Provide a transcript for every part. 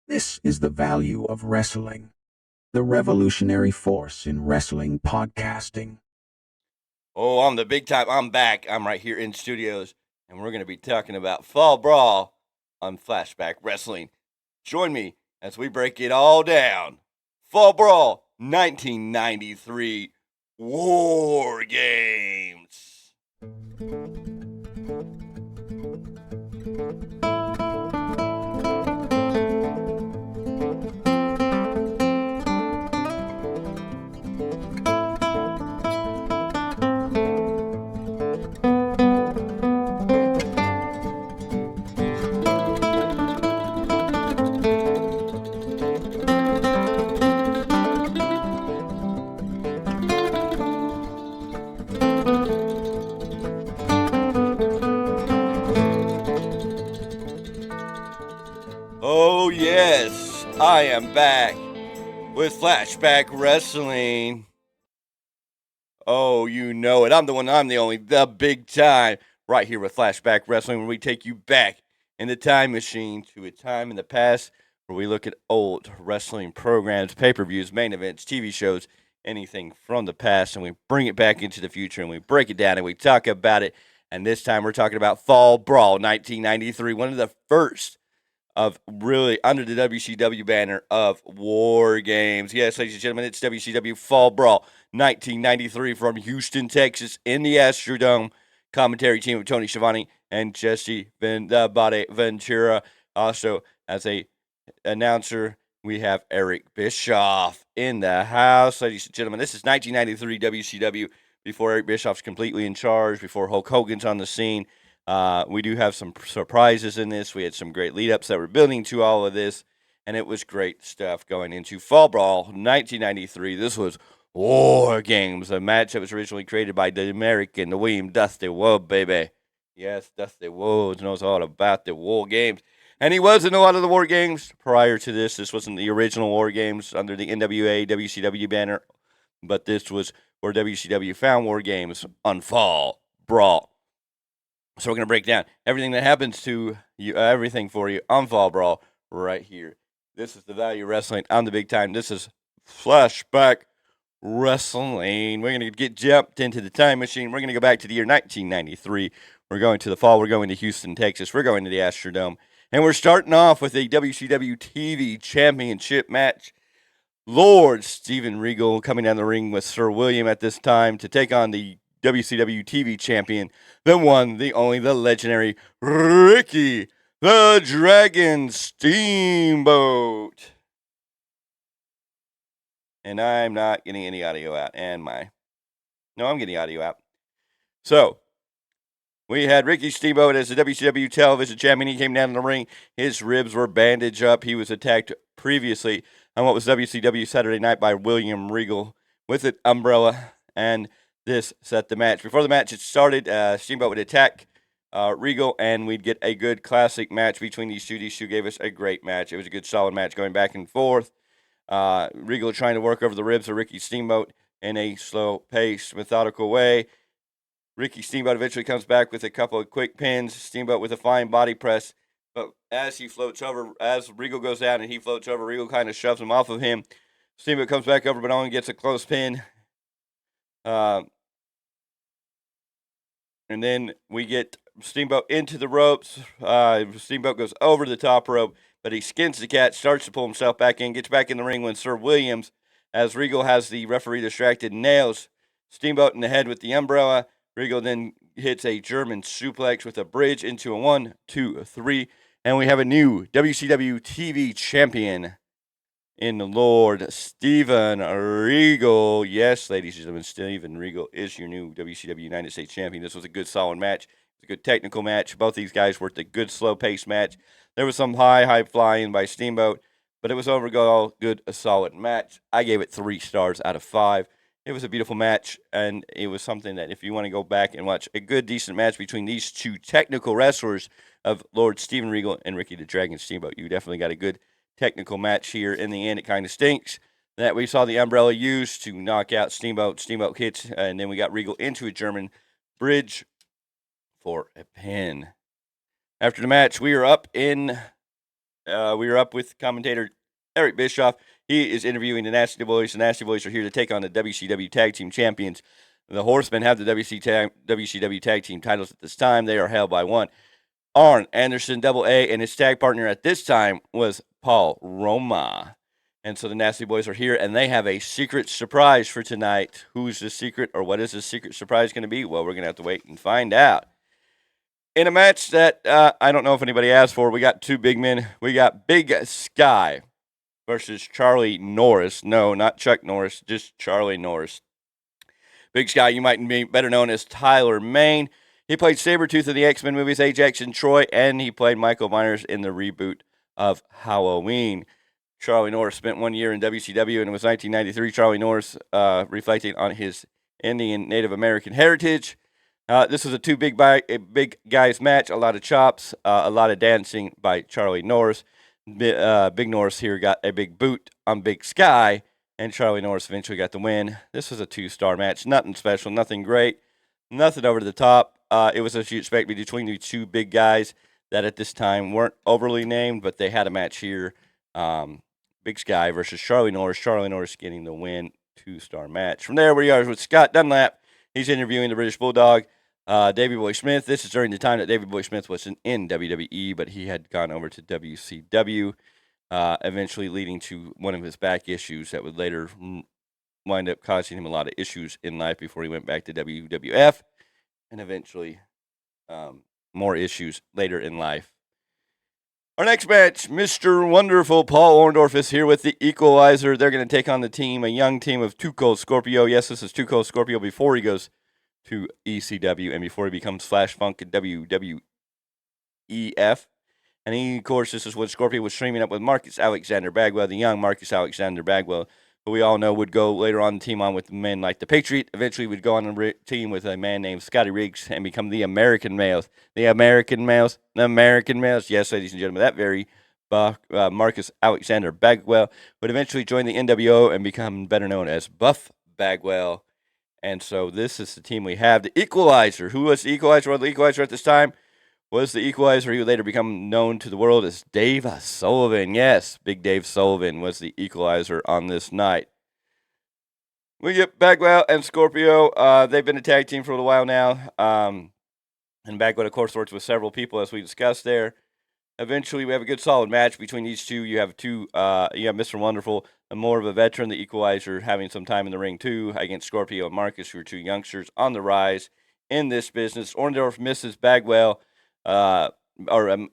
This is the value of wrestling, the revolutionary force in wrestling podcasting. Oh, I'm the big time. I'm back. I'm right here in studios, and we're going to be talking about Fall Brawl on FlashBack Wrestling. Join me as we break it all down. Fall Brawl 1993 War Games. Oh, yes, I am back with Flashback Wrestling. Oh, you know it. I'm the one, I'm the only, the big time. Right here with Flashback Wrestling, where we take you back in the time machine to a time in the past where we look at old wrestling programs, pay per views, main events, TV shows, anything from the past, and we bring it back into the future and we break it down and we talk about it. And this time we're talking about Fall Brawl 1993, one of the first of really under the WCW banner of War Games. Yes, ladies and gentlemen, it's WCW Fall Brawl 1993 from Houston, Texas, in the Astrodome. Commentary team of Tony Schiavone and Jesse the Body Ventura. Also, as a announcer, we have Eric Bischoff in the house. Ladies and gentlemen, this is 1993 WCW before Eric Bischoff's completely in charge, before Hulk Hogan's on the scene. We do have some surprises in this. We had some great lead ups that were building to all of this, and it was great stuff going into Fall Brawl 1993. This was War Games, a match that was originally created by the American, the William Dusty Wood, baby. Yes, Dusty Woods knows all about the War Games. And he was in a lot of the War Games prior to this. This wasn't the original War Games under the NWA WCW banner, but this was where WCW found War Games on Fall Brawl. So we're going to break down everything that happens to you, everything for you on Fall Brawl right here. This is the Value Wrestling. I'm the big time. This is Flashback Wrestling. We're going to get jumped into the time machine. We're going to go back to the year 1993. We're going to the fall. We're going to Houston, Texas. We're going to the Astrodome. And we're starting off with a WCW TV Championship match. Lord Steven Regal coming down the ring with Sir William at this time to take on the WCW TV champion, the one, the only, the legendary Ricky the Dragon Steamboat. And I'm not getting any audio out. No, I'm getting audio out. So, we had Ricky Steamboat as the WCW television champion. He came down in the ring. His ribs were bandaged up. He was attacked previously on what was WCW Saturday Night by William Regal with an umbrella, and this set the match. Before the match had started, Steamboat would attack Regal, and we'd get a good classic match between these two. These two gave us a great match. It was a good, solid match going back and forth. Regal trying to work over the ribs of Ricky Steamboat in a slow-paced, methodical way. Ricky Steamboat eventually comes back with a couple of quick pins. Steamboat with a fine body press. But as he floats over, as Regal goes down and he floats over, Regal kind of shoves him off of him. Steamboat comes back over, but only gets a close pin. And then we get Steamboat into the ropes. Steamboat goes over the top rope, but he skins the cat, starts to pull himself back in, gets back in the ring when Sir Williams, as Regal has the referee distracted, nails Steamboat in the head with the umbrella. Regal then hits a German suplex with a bridge into a 1, 2, 3, and we have a new WCW TV champion in the Lord Steven Regal. Yes, ladies and gentlemen, Steven Regal is your new WCW United States champion. This was a good, solid match. It was a good technical match. Both these guys worked a good, slow-paced match. There was some high flying by Steamboat, but it was overall good, a solid match. I gave it 3 stars out of 5. It was a beautiful match, and it was something that if you want to go back and watch a good, decent match between these two technical wrestlers of Lord Steven Regal and Ricky the Dragon Steamboat, you definitely got a good technical match here. In the end, it kind of stinks that we saw the umbrella used to knock out Steamboat. Steamboat hits, and then we got Regal into a German bridge for a pin. After the match, we are up in we were up with commentator Eric Bischoff. He is interviewing the Nasty Boys. The Nasty Boys are here to take on the WCW Tag Team Champions. The Horsemen have the WCW Tag Team titles at this time. They are held by one Arn Anderson, Double A, and his tag partner at this time was Paul Roma. And so the Nasty Boys are here, and they have a secret surprise for tonight. Who's the secret, or what is the secret surprise going to be? Well, we're going to have to wait and find out. In a match that I don't know if anybody asked for, we got two big men. We got Big Sky versus Charlie Norris. No, not Chuck Norris, just Charlie Norris. Big Sky, you might be better known as Tyler Maine. He played Sabretooth in the X-Men movies, Ajax and Troy, and he played Michael Myers in the reboot of Halloween. Charlie Norris spent 1 year in WCW, and it was 1993. Charlie Norris, reflecting on his Indian Native American heritage. This was a two big guys match, a lot of chops, a lot of dancing by Charlie Norris. Big Norris here got a big boot on Big Sky, and Charlie Norris eventually got the win. This was a 2-star match, nothing special, nothing great, nothing over the top. It was as you expect between the two big guys that at this time weren't overly named, but they had a match here. Big Sky versus Charlie Norris. Charlie Norris getting the win, 2-star match. From there, we are with Scott Dunlap. He's interviewing the British Bulldog, Davey Boy Smith. This is during the time that Davey Boy Smith was in WWE, but he had gone over to WCW, eventually leading to one of his back issues that would later wind up causing him a lot of issues in life before he went back to WWF, and eventually more issues later in life. Our next match, Mr. Wonderful Paul Orndorff is here with the Equalizer. They're going to take on the team, a young team of Too Cold Scorpio. Yes, this is Too Cold Scorpio before he goes to ECW and before he becomes Flash Funk at WWEF. And of course, this is what Scorpio was streaming up with Marcus Alexander Bagwell, the young Marcus Alexander Bagwell, who we all know would go later on team on with men like the Patriot. Eventually would go on a team with a man named Scotty Riggs and become the American Males. The American Males. The American Males. Yes, ladies and gentlemen, that very Marcus Alexander Bagwell would eventually join the NWO and become better known as Buff Bagwell. And so this is the team we have. The Equalizer. Who was the Equalizer? Well, the Equalizer at this time was the Equalizer. He would later become known to the world as Dave Sullivan. Yes, Big Dave Sullivan was the Equalizer on this night. We get Bagwell and Scorpio. They've been a tag team for a little while now. And Bagwell, of course, works with several people, as we discussed there. Eventually, we have a good, solid match between these two. You have Mr. Wonderful, more of a veteran, the Equalizer, having some time in the ring, too, against Scorpio and Marcus, who are two youngsters on the rise in this business. Orndorff misses Bagwell. The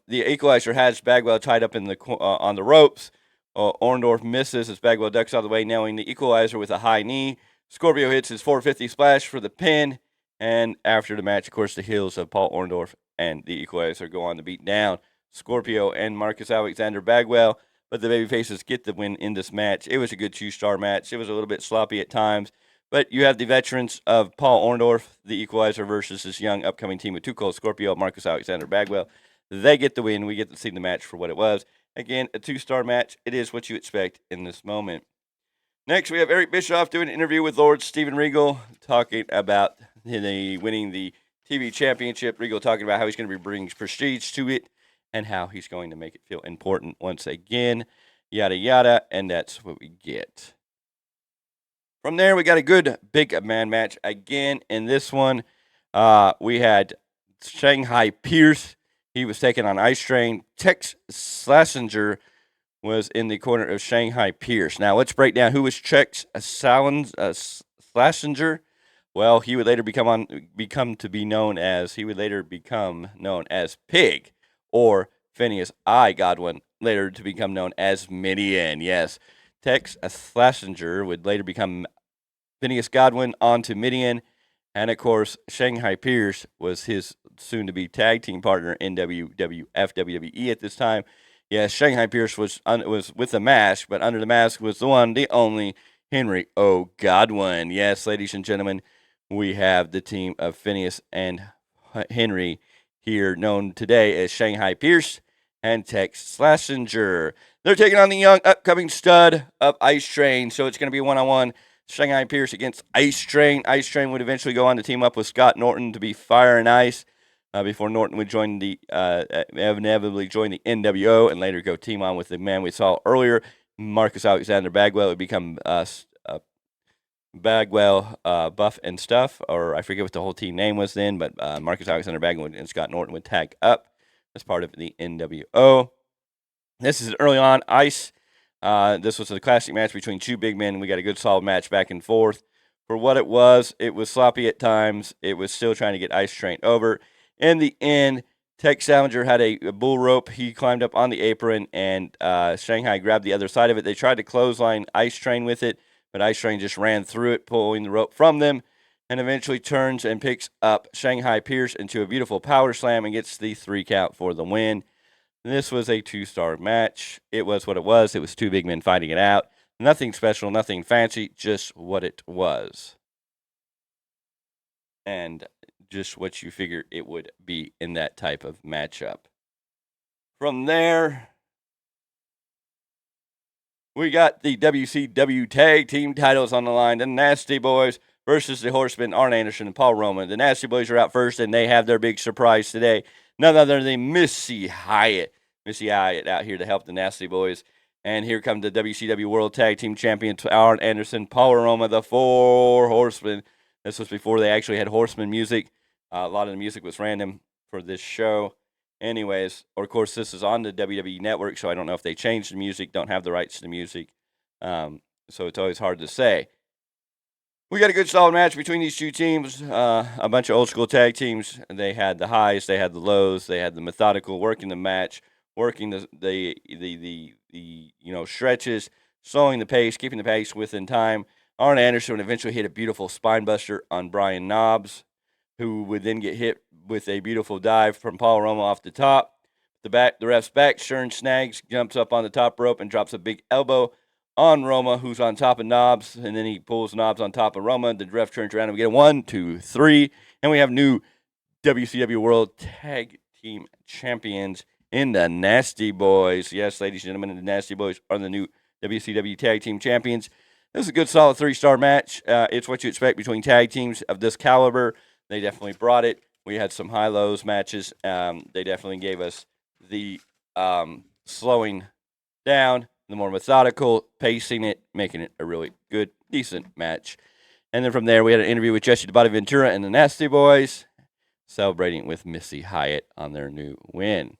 Equalizer has Bagwell tied up in the on the ropes. Orndorff misses as Bagwell ducks out of the way, nailing the Equalizer with a high knee. Scorpio hits his 450 splash for the pin. And after the match, of course, the heels of Paul Orndorff and the Equalizer go on to beat down Scorpio and Marcus Alexander Bagwell. But the babyfaces get the win in this match. It was a good 2-star match. It was a little bit sloppy at times. But you have the veterans of Paul Orndorff, the Equalizer, versus this young upcoming team with Too Cold Scorpio, Marcus Alexander Bagwell. They get the win. We get to see the match for what it was. Again, a 2-star match. It is what you expect in this moment. Next, we have Eric Bischoff doing an interview with Lord Steven Regal, talking about winning the TV championship. Regal talking about how he's going to be bringing prestige to it and how he's going to make it feel important once again. Yada, yada, and that's what we get. From there, we got a good big man match again. In this one, we had Shanghai Pierce. He was taking on Ice Train. Tex Slazenger was in the corner of Shanghai Pierce. Now, let's break down who was Tex Slazenger. Well, he would later become known as Pig, or Phineas I. Godwin, later to become known as Midian. Yes, Tex Slazenger would later become Phineas Godwin onto Midian, and of course, Shanghai Pierce was his soon-to-be tag team partner in WWE at this time. Yes, Shanghai Pierce was with the mask, but under the mask was the one, the only, Henry O. Godwin. Yes, ladies and gentlemen, we have the team of Phineas and Henry here, known today as Shanghai Pierce and Tex Slazenger. They're taking on the young upcoming stud of Ice Train, so it's going to be a one-on-one. Shanghai Pierce against Ice Train. Ice Train would eventually go on to team up with Scott Norton to be Fire and Ice. before Norton would inevitably join the NWO and later go team on with the man we saw earlier, Marcus Alexander Bagwell. Would become Bagwell, Buff and Stuff, or I forget what the whole team name was then, but Marcus Alexander Bagwell and Scott Norton would tag up as part of the NWO. This is early on Ice. This was a classic match between two big men. We got a good solid match back and forth. For what it was sloppy at times. It was still trying to get Ice Train over. In the end, Tex Salinger had a bull rope. He climbed up on the apron, and Shanghai grabbed the other side of it. They tried to clothesline Ice Train with it, but Ice Train just ran through it, pulling the rope from them, and eventually turns and picks up Shanghai Pierce into a beautiful power slam and gets the 3 count for the win. This was a 2-star match. It was what it was. It was two big men fighting it out. Nothing special, nothing fancy, just what it was. And just what you figure it would be in that type of matchup. From there, we got the WCW Tag Team titles on the line. The Nasty Boys versus the Horsemen, Arn Anderson and Paul Roman. The Nasty Boys are out first, and they have their big surprise today. None other than Missy Hyatt. Missy Hyatt out here to help the Nasty Boys. And here come the WCW World Tag Team Champions, Arn Anderson, Paul Roma, the 4 Horsemen. This was before they actually had Horseman music. A lot of the music was random for this show. Anyways, of course, this is on the WWE Network, so I don't know if they changed the music, don't have the rights to the music. So it's always hard to say. We got a good solid match between these two teams. A bunch of old school tag teams. They had the highs, they had the lows, they had the methodical working the match, working the stretches, slowing the pace, keeping the pace within time. Arn Anderson would eventually hit a beautiful spine buster on Brian Knobbs, who would then get hit with a beautiful dive from Paul Roma off the top. The ref's back, Shern snags, jumps up on the top rope and drops a big elbow on Roma, who's on top of Knobbs, and then he pulls Knobbs on top of Roma. The ref turns around and we get a 1, 2, 3, and we have new WCW World Tag Team Champions in the Nasty Boys. Yes, ladies and gentlemen, the Nasty Boys are the new WCW Tag Team Champions. This is a good, solid 3-star match. It's what you expect between tag teams of this caliber. They definitely brought it. We had some high-lows matches. They definitely gave us the slowing down, the more methodical, pacing it, making it a really good, decent match. And then from there, we had an interview with Jesse the Body Ventura and the Nasty Boys, celebrating with Missy Hyatt on their new win.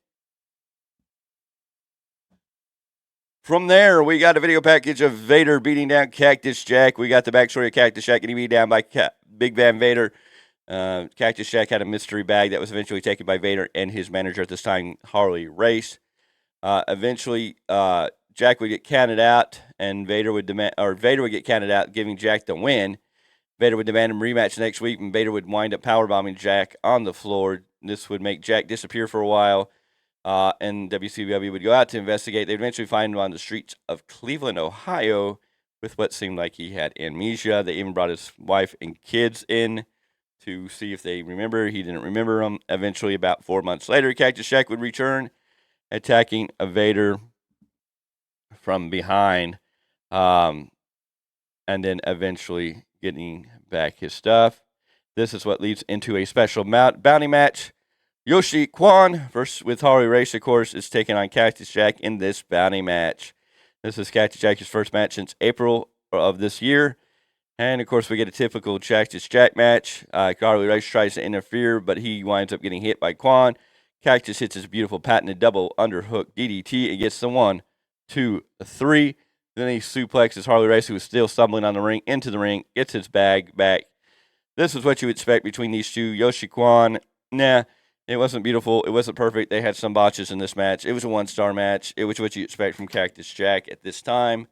From there, we got a video package of Vader beating down Cactus Jack. We got the backstory of Cactus Jack getting beat down by Big Van Vader. Cactus Jack had a mystery bag that was eventually taken by Vader and his manager at this time, Harley Race. Eventually, Jack would get counted out, and Vader would get counted out, giving Jack the win. Vader would demand a rematch next week, and Vader would wind up powerbombing Jack on the floor. This would make Jack disappear for a while. And WCW would go out to investigate. They'd eventually find him on the streets of Cleveland, Ohio, with what seemed like he had amnesia. They even brought his wife and kids in to see if they remember. He didn't remember them. Eventually, about 4 months later, Cactus Jack would return, attacking Vader from behind, and then eventually getting back his stuff. This is what leads into a special bounty match. Yoshi Kwan with Harley Race, of course, is taking on Cactus Jack in this bounty match. This is Cactus Jack's first match since April of this year. And, of course, we get a typical Cactus Jack match. Harley Race tries to interfere, but he winds up getting hit by Kwan. Cactus hits his beautiful patented double underhook DDT and gets the 1, 2, 3. Then he suplexes Harley Race, who is still stumbling on the ring, into the ring, gets his bag back. This is what you expect between these two. Yoshi Kwan, it wasn't beautiful. It wasn't perfect. They had some botches in this match. It was a 1-star match. It was what you expect from Cactus Jack at this time.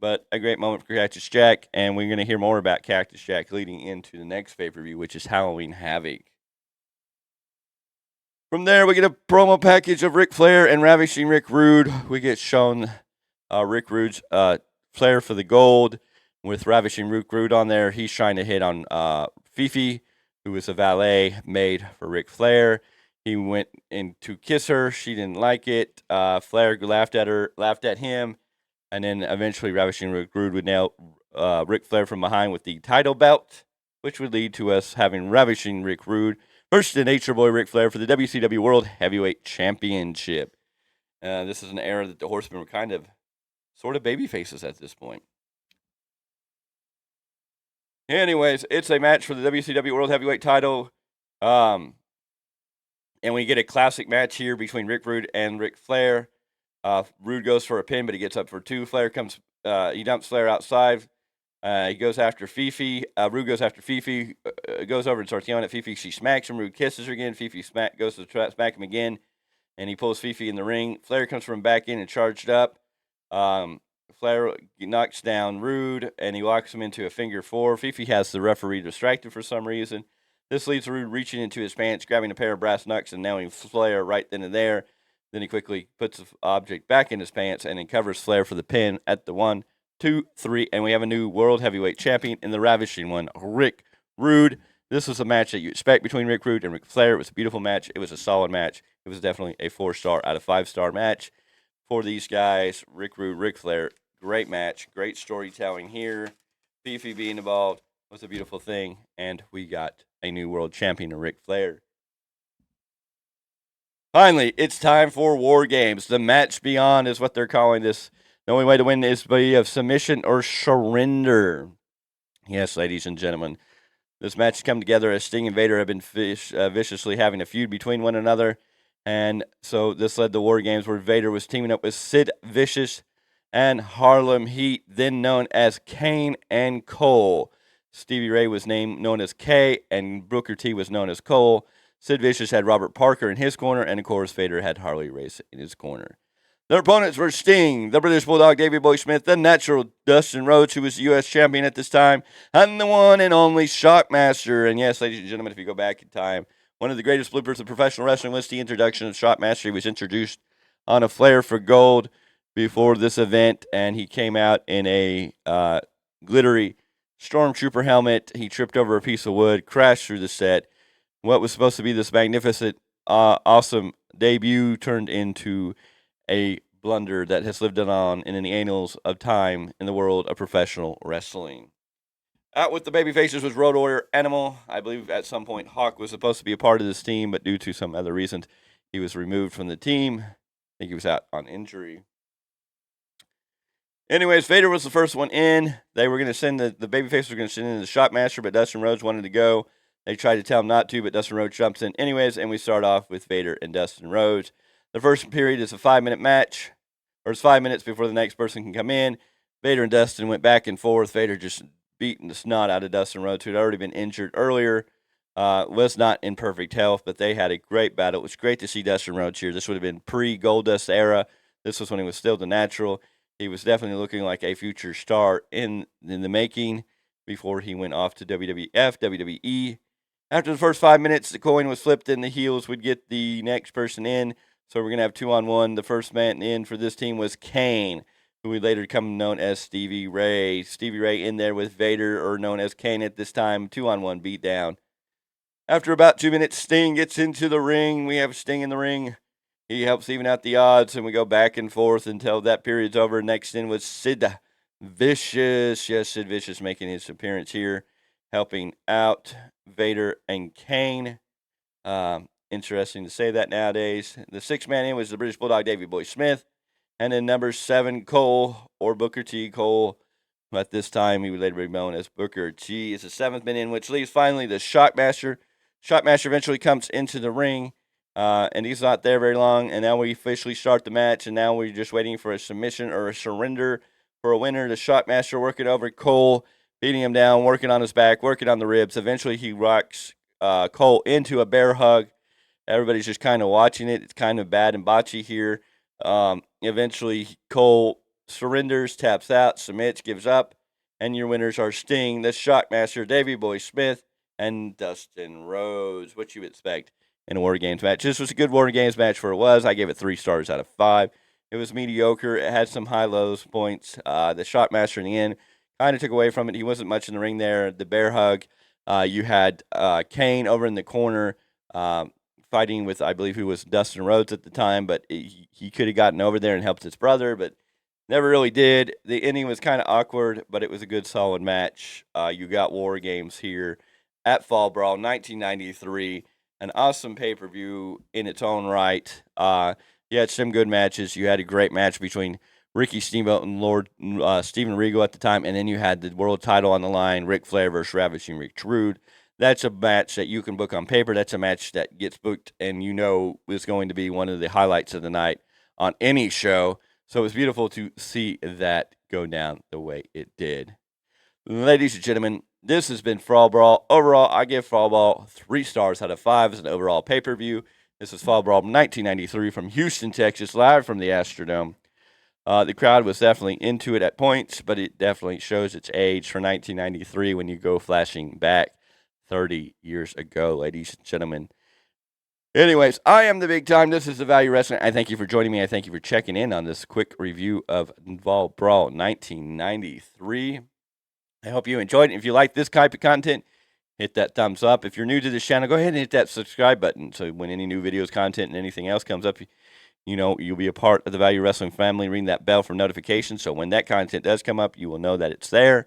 But a great moment for Cactus Jack, and we're going to hear more about Cactus Jack leading into the next pay-per-view, which is Halloween Havoc. From there, we get a promo package of Ric Flair and Ravishing Rick Rude. We get shown Rick Rude's Flair for the Gold with Ravishing Rick Rude on there. He's trying to hit on Fifi, who was a valet made for Ric Flair. He went in to kiss her. She didn't like it. Flair laughed at him. And then eventually Ravishing Rick Rude would nail Ric Flair from behind with the title belt, which would lead to us having Ravishing Rick Rude versus the Nature Boy Ric Flair for the WCW World Heavyweight Championship. This is an era that the Horsemen were kind of, sort of baby faces at this point. Anyways, it's a match for the WCW World Heavyweight title. And we get a classic match here between Rick Rude and Ric Flair. Rude goes for a pin, but he gets up for two. Flair comes, he dumps Flair outside. He goes after Fifi. Rude goes after Fifi, goes over and starts yelling at Fifi. She smacks him. Rude kisses her again. Fifi goes to smack him again, and he pulls Fifi in the ring. Flair comes from back in and charged up. Flair knocks down Rude, and he locks him into a finger four. Fifi has the referee distracted for some reason. This leads to Rude reaching into his pants, grabbing a pair of brass knucks, and nailing Flair right then and there. Then he quickly puts the object back in his pants and then covers Flair for the pin at the 1, 2, 3, and we have a new World Heavyweight Champion in the Ravishing One, Rick Rude. This was a match that you expect between Rick Rude and Ric Flair. It was a beautiful match. It was a solid match. It was definitely a 4-star out of 5-star match for these guys. Rick Rude, Ric Flair, great match. Great storytelling here. Fifi being involved was a beautiful thing, and we got a new world champion in Ric Flair. Finally, it's time for War Games. The match beyond is what they're calling this. The only way to win is by submission or surrender. Yes, ladies and gentlemen. This match has come together as Sting and Vader have been viciously having a feud between one another. And so this led to War Games where Vader was teaming up with Sid Vicious and Harlem Heat, then known as Kane and Cole. Stevie Ray was known as K, and Booker T was known as Cole. Sid Vicious had Robert Parker in his corner, and of course Vader had Harley Race in his corner. Their opponents were Sting, the British Bulldog Davey Boy Smith, the Natural Dustin Rhodes, who was the U.S. champion at this time, and the one and only Shockmaster. And yes, ladies and gentlemen, if you go back in time, one of the greatest bloopers of professional wrestling was the introduction of Shockmaster. He was introduced on a Flair for Gold before this event, and he came out in a glittery Stormtrooper helmet. He tripped over a piece of wood, crashed through the set. What was supposed to be this magnificent, awesome debut turned into a blunder that has lived on in the annals of time in the world of professional wrestling. Out with the baby faces was Road Warrior Animal. I believe at some point Hawk was supposed to be a part of this team, but due to some other reasons, he was removed from the team. I think he was out on injury. Anyways, Vader was the first one in. They were going to send the babyface were going to send in the Shockmaster, but Dustin Rhodes wanted to go. They tried to tell him not to, but Dustin Rhodes jumps in anyways, and we start off with Vader and Dustin Rhodes. The first period is a 5-minute match, or it's 5 minutes before the next person can come in. Vader and Dustin went back and forth. Vader just beating the snot out of Dustin Rhodes, who had already been injured earlier. Was not in perfect health, but they had a great battle. It was great to see Dustin Rhodes here. This would have been pre-Goldust era. This was when he was still the Natural. He was definitely looking like a future star in the making before he went off to WWF, WWE. After the first 5 minutes, the coin was flipped and the heels would get the next person in. So we're going to have 2-on-1. The first man in for this team was Kane, who would later become known as Stevie Ray. Stevie Ray in there with Vader, or known as Kane at this time, 2-on-1 beatdown. After about 2 minutes, Sting gets into the ring. We have Sting in the ring. He helps even out the odds, and we go back and forth until that period's over. Next in was Sid Vicious. Yes, Sid Vicious making his appearance here, helping out Vader and Kane. Interesting to say that nowadays. The sixth man in was the British Bulldog Davey Boy Smith. And then number 7, Cole, or Booker T. Cole. At this time, he would later be known as Booker T. Is the 7th man in, which leaves finally the Shockmaster. Shockmaster eventually comes into the ring. And he's not there very long. And now we officially start the match. And now we're just waiting for a submission or a surrender for a winner. The Shockmaster working over Cole, beating him down, working on his back, working on the ribs. Eventually, he rocks Cole into a bear hug. Everybody's just kind of watching it. It's kind of bad and botchy here. Eventually, Cole surrenders, taps out, submits, gives up. And your winners are Sting, the Shockmaster, Davey Boy Smith, and Dustin Rhodes. What you would expect in a War Games match. This was a good War Games match for it was. I gave it 3 stars out of 5. It was mediocre. It had some high-lows points. The Shockmaster in the end kind of took away from it. He wasn't much in the ring there. The bear hug. You had Kane over in the corner fighting with, I believe, who was Dustin Rhodes at the time, but he could have gotten over there and helped his brother, but never really did. The ending was kind of awkward, but it was a good, solid match. You got War Games here at Fall Brawl 1993. an awesome pay-per-view in its own right. You had some good matches. You had a great match between Ricky Steamboat and Lord Steven Regal at the time, and then you had the world title on the line, Ric Flair versus Ravishing Rick Rude. That's a match that you can book on paper. That's a match that gets booked, and you know is going to be one of the highlights of the night on any show. So it was beautiful to see that go down the way it did. Ladies and gentlemen, this has been Fall Brawl. Overall, I give Fall Brawl 3 stars out of 5 as an overall pay-per-view. This is Fall Brawl 1993 from Houston, Texas, live from the Astrodome. The crowd was definitely into it at points, but it definitely shows its age for 1993 when you go flashing back 30 years ago, ladies and gentlemen. Anyways, I am the Big Time. This is the Value Wrestling. I thank you for joining me. I thank you for checking in on this quick review of Fall Brawl 1993. I hope you enjoyed it. If you like this type of content, hit that thumbs up. If you're new to this channel, go ahead and hit that subscribe button so when any new videos, content, and anything else comes up, you know, you'll be a part of the Value Wrestling family. Ring that bell for notifications so when that content does come up, you will know that it's there.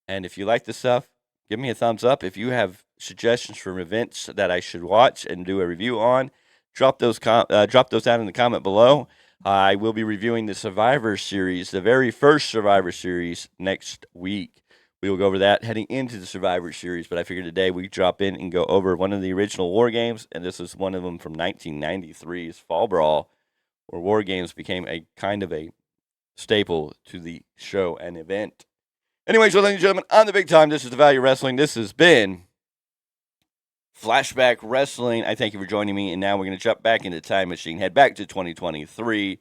And if you like this stuff, give me a thumbs up. If you have suggestions for events that I should watch and do a review on, drop those down in the comment below. I will be reviewing the Survivor Series, the very first Survivor Series, next week. We will go over that heading into the Survivor Series, but I figured today we drop in and go over one of the original War Games, and this is one of them from 1993's Fall Brawl, where War Games became a kind of a staple to the show and event. Anyways, ladies and gentlemen, on the Big Time, this is the Value Wrestling. This has been Flashback Wrestling. I thank you for joining me, and now we're going to jump back into the time machine, head back to 2023,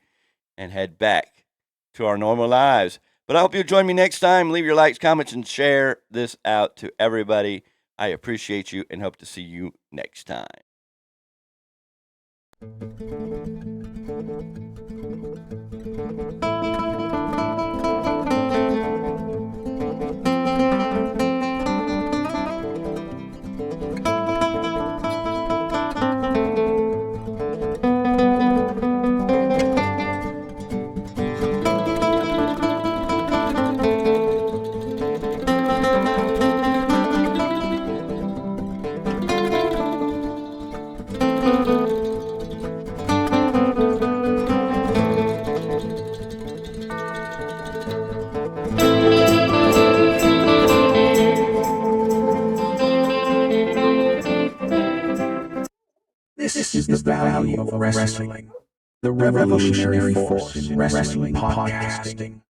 and head back to our normal lives. But I hope you'll join me next time. Leave your likes, comments, and share this out to everybody. I appreciate you and hope to see you next time. This is the value of wrestling, the revolutionary force in wrestling podcasting.